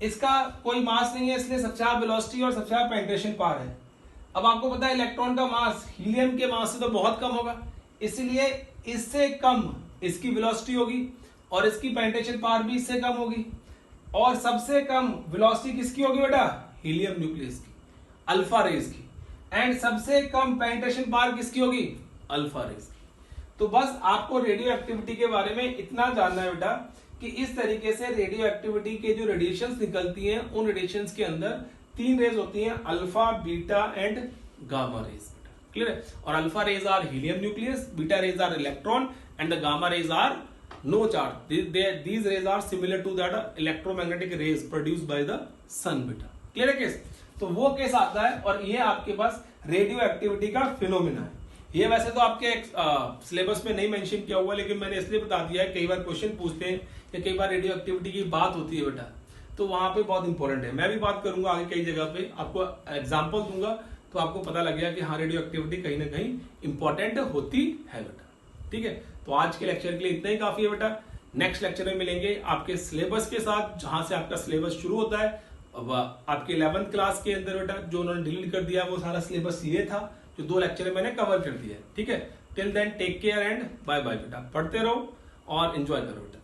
इसका कोई मास नहीं है इसलिए सबसे ज्यादा वेलोसिटी और सबसे ज्यादा पेनिट्रेशन पावर है। अब आपको पता है इलेक्ट्रॉन का मास हीलियम के मास से तो बहुत कम होगा, इसलिए इससे कम इसकी वेलोसिटी होगी और इसकी पेनिट्रेशन पावर भी इससे कम होगी। और सबसे कम वेलोसिटी किसकी होगी बेटा, हीलियम न्यूक्लियस की, अल्फा रेज की। एंड सबसे कम पेनिट्रेशन पावर किसकी होगी, अल्फा रेज की। तो बस आपको रेडियो एक्टिविटी के बारे में इतना जानना है बेटा कि इस तरीके से रेडियो एक्टिविटी के जो रेडिएशंस निकलती हैं, उन रेडिएशंस के अंदर 3 रेज होती हैं, alpha, beta and gamma rays, clear है। और alpha rays are helium nucleus, beta rays are electron, and the gamma rays are no charge. These rays are similar to that electromagnetic rays produced by the sun बेटा, clear है case. तो वो case आता है, और ये आपके पास radio activity का फिनोमिना है। ये वैसे तो आपके सिलेबस में नहीं मेंशन किया हुआ, लेकिन मैंने इसलिए बता दिया है, कई बार क्वेश्चन पूछते हैं कि कई बार रेडियो एक्टिविटी की बात होती है बेटा, तो वहां पे बहुत इंपॉर्टेंट है। मैं भी बात करूंगा आगे कई जगह पे, आपको एग्जांपल दूंगा तो आपको पता लग गया कि हाँ रेडियो एक्टिविटी कहीं ना कहीं इंपॉर्टेंट होती है बेटा। ठीक है, तो आज के लेक्चर के लिए इतना ही काफी है बेटा। नेक्स्ट लेक्चर में मिलेंगे आपके सिलेबस के साथ, जहां से आपका सिलेबस शुरू होता है। अब आपके 11th क्लास के अंदर बेटा जो उन्होंने डिलीट कर दिया वो सारा सिलेबस ये था जो 2 लेक्चर में मैंने कवर कर दिया है। ठीक है, till then take care and bye bye बेटा। पढ़ते रहो और एंजॉय करो बेटा।